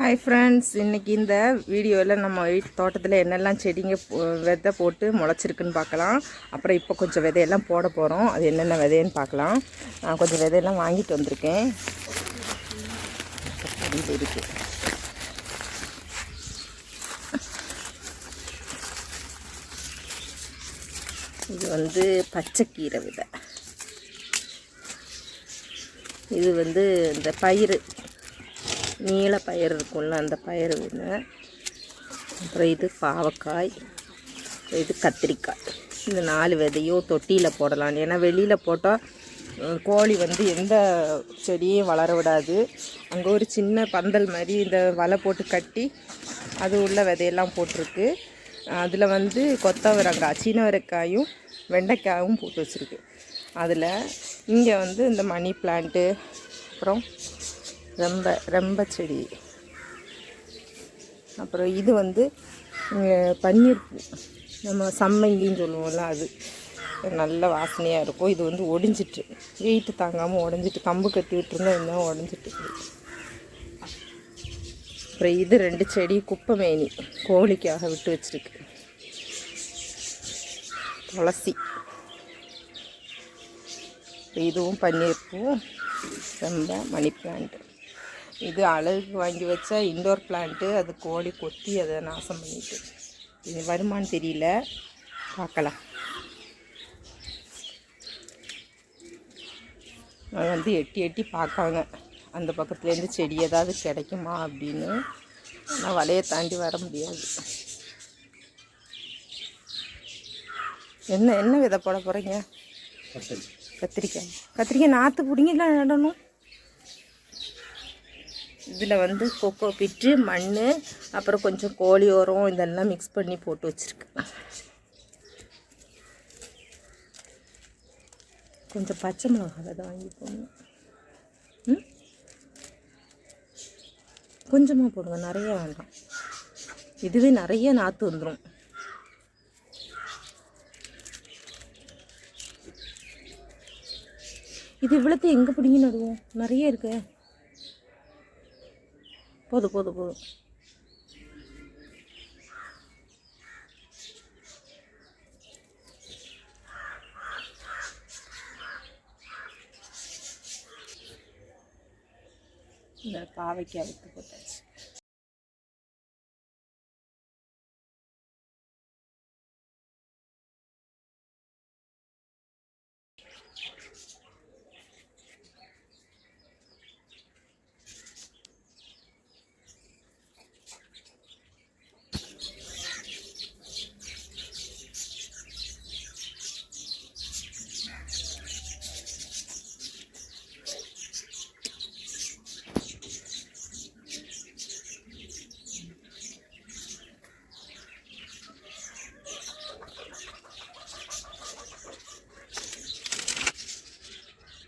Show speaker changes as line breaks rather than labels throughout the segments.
Hi friends, இன்றைக்கி இந்த வீடியோவில் நம்ம வீட்டு தோட்டத்தில் என்னெல்லாம் செடிங்க விதை போட்டு முளைச்சிருக்குன்னு பார்க்கலாம். அப்புறம் இப்போ கொஞ்சம் விதையெல்லாம் போட போகிறோம். அது என்னென்ன விதைன்னு பார்க்கலாம். நான் கொஞ்சம் விதையெல்லாம் வாங்கிட்டு வந்திருக்கேன். இருக்குது. இது பச்சைக்கீரை விதை. இது இந்த பயிறு, நீல பயிர் இருக்கும்ல, அந்த பயிர் விதை. அப்புறம் இது பாவக்காய், இது கத்திரிக்காய். இந்த 4 விதையும் தொட்டியில் போடலாம். ஏன்னா வெளியில் போட்டால் கோழி எந்த செடியும் வளர விடாது. அங்கே ஒரு சின்ன பந்தல் மாதிரி இந்த வலை போட்டு கட்டி அது உள்ள விதையெல்லாம் போட்டிருக்கு. அதில் கொத்தவரங்காய், சீனவரைக்காயும் வெண்டைக்காயும் போட்டு வச்சுருக்கு. அதில் இங்கே இந்த மணி பிளான்ட்டு, அப்புறம் ரொம்ப செடி, அப்புறம் இது பன்னீர் பூ, நம்ம சம்மங்கின்னு சொல்லுவோம்ல, அது நல்ல வாசனையாக இருக்கும். இது ஒடிஞ்சிட்டு, வெயிட்டு தாங்காமல் உடஞ்சிட்டு, கம்பு கட்டி விட்டுருந்தா இருந்தால் உடஞ்சிட்டு. அப்புறம் இது 2 செடி குப்பை மேனி, கோழிக்காக விட்டு வச்சிருக்கு. துளசி, இதுவும் பன்னீர் பூ, ரொம்ப மணி பிளான்ட்டு. இது அழகுக்கு வாங்கி வச்சா இண்டோர் பிளான்ட்டு. அது கோழி கொத்தி அதை நாசம் பண்ணிட்டு. இது வருமானு தெரியல, பார்க்கலாம். அது எட்டி எட்டி பார்க்காங்க அந்த பக்கத்துலேருந்து செடி ஏதாவது கிடைக்குமா அப்படின்னு. ஆனால் வலையை தாண்டி வர முடியாது. என்ன விதை போட போகிறீங்க? கத்திரிக்காய் நாற்று பிடிங்கலாம் நடணும். இதில் கொக்கோ பிட்டு, மண், அப்புறம் கொஞ்சம் கோழி உரம், இதெல்லாம் மிக்ஸ் பண்ணி போட்டு வச்சுருக்கேன். கொஞ்சம் பச்சை மிளகாய் விதை வாங்கி போடணும். கொஞ்சமாக போடுங்க, நிறைய வேண்டாம். இதுவே நிறைய நாற்று வந்துடும். இது இவ்வளோத்தையும் எங்கே பிடிங்கி நடுவோம்? நிறைய இருக்கு. போதும். இந்த பாவைக்காய் விட்டு போட்டாச்சு.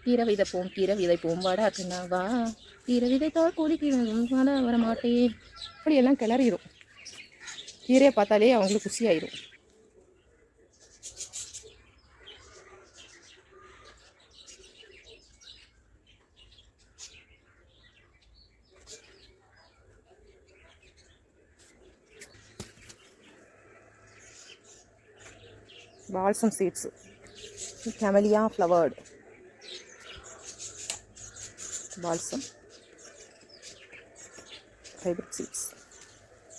கீரை விதைப்போம் வாடாக்குனாவா, கீரை விதைத்தால் கோழிக்கு வர மாட்டேன். அப்படியெல்லாம் கிளறிடும். கீரையை பார்த்தாலே அவங்களுக்கு குஷியாயிரும். balsam seeds, camellia flowered balsam hybrid seeds.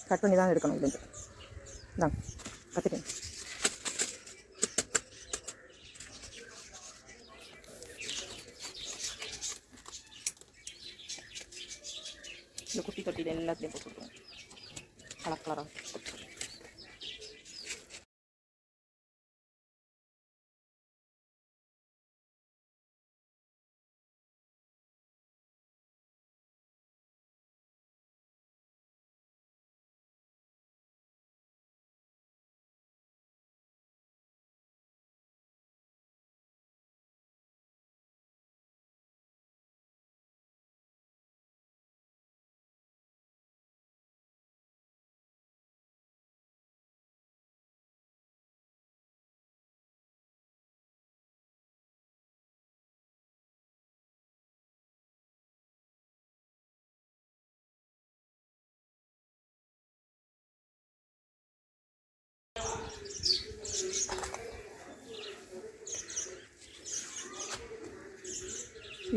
Cut பண்ணி தான் எடுக்கணும். இதுலேருந்து தான் கற்றுக்கணும். இந்த குட்டி தொட்டியில் எல்லாத்துலேயும் போட்டுருக்கோம். கலராக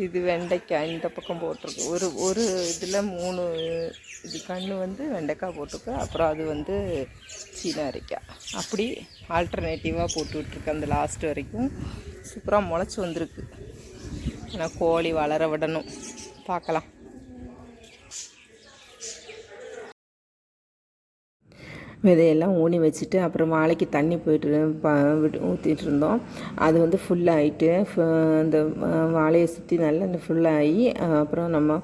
இது வெண்டைக்காய் இந்த பக்கம் போட்டிருக்கு. ஒரு ஒரு இதில் 3 இது கன்று வந்து வெண்டைக்காய் போட்டிருக்கு. அப்புறம் அது வந்து சீனாரிக்காய். அப்படி ஆல்டர்னேட்டிவாக போட்டு விட்ருக்கு. அந்த லாஸ்ட் வரைக்கும் சூப்பராக முளைச்சி வந்திருக்கு. ஆனால் கோழி வளர விடணும். பார்க்கலாம். விதையெல்லாம் ஊனி வச்சுட்டு அப்புறம் வாழைக்கு தண்ணி ஊற்றிட்டு இருந்தோம். அது வந்து ஃபுல்லாகிட்டு அந்த வாழையை சுற்றி நல்லா ஃபுல்லாகி அப்புறம் நம்ம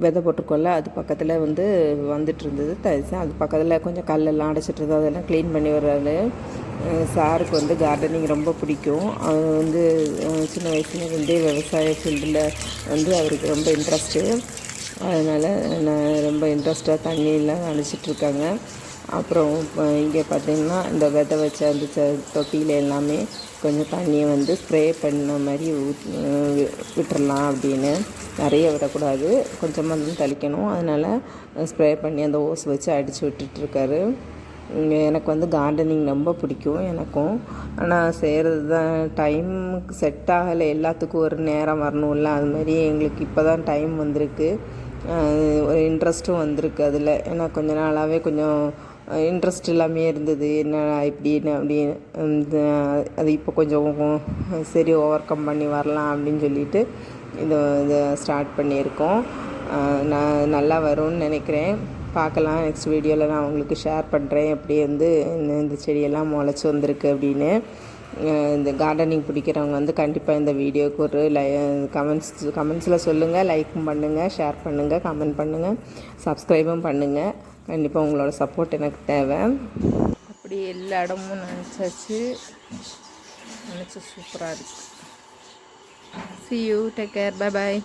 விதை போட்டுக்கொள்ள அது பக்கத்தில் வந்து வந்துட்டு இருந்தது. அது பக்கத்தில் கொஞ்சம் கல்லெல்லாம் அடைச்சிட்டு இருந்தது. அதெல்லாம் க்ளீன் பண்ணி வர்றாரு. சாருக்கு வந்து கார்டனிங் ரொம்ப பிடிக்கும். அவர் வந்து சின்ன வயசுலேருந்தே விவசாய ஃபீல்டில் வந்து அவருக்கு ரொம்ப இன்ட்ரெஸ்ட்டு. அதனால் நான் ரொம்ப இன்ட்ரெஸ்ட்டாக தண்ணியெல்லாம் அழைச்சிட்ருக்காங்க. அப்புறம் இங்கே பார்த்திங்கன்னா இந்த விதை வச்ச அந்த தொட்டியில் எல்லாமே கொஞ்சம் தண்ணியை வந்து ஸ்ப்ரே பண்ண மாதிரி விட்டுறலாம் அப்படின்னு. நிறைய விடக்கூடாது, கொஞ்சமாக தான் தெளிக்கணும். அதனால் ஸ்ப்ரே பண்ணி அந்த ஓஸ் வச்சு அடித்து விட்டுட்ருக்காரு. எனக்கு வந்து கார்டனிங் ரொம்ப பிடிக்கும் எனக்கும். ஆனால் செய்கிறது தான் டைமுக்கு செட் ஆகலை. எல்லாத்துக்கும் ஒரு நேரம் வரணும்ல. அது மாதிரி எங்களுக்கு இப்போ தான் டைம் வந்திருக்கு. ஒரு இன்ட்ரெஸ்ட்டும் வந்திருக்கு அதில். ஏன்னா கொஞ்ச நாளாகவே கொஞ்சம் இன்ட்ரெஸ்ட் எல்லாமே இருந்தது. என்ன இப்படின்னு அப்படின்னு அது இப்போ கொஞ்சம் சரி ஓவர் கம் பண்ணி வரலாம் அப்படின்னு சொல்லிட்டு இதை ஸ்டார்ட் பண்ணியிருக்கோம். நான் நல்லா வரும்னு நினைக்கிறேன். பார்க்கலாம். நெக்ஸ்ட் வீடியோவில் நான் உங்களுக்கு ஷேர் பண்ணுறேன் எப்படி வந்து இந்த செடியெல்லாம் முளைச்சி வந்திருக்கு அப்படின்னு. இந்த கார்டனிங் பிடிக்கிறவங்க வந்து கண்டிப்பாக இந்த வீடியோவுக்கு ஒரு கமெண்ட்ஸில் சொல்லுங்கள். லைக்கும் பண்ணுங்கள், ஷேர் பண்ணுங்கள், கமெண்ட் பண்ணுங்கள், சப்ஸ்கிரைபும் பண்ணுங்கள். கண்டிப்பாக உங்களோட சப்போர்ட் எனக்கு தேவை. அப்படி எல்லா இடமும் நினச்சி சூப்பராக இருக்குது. See you, take care, bye bye.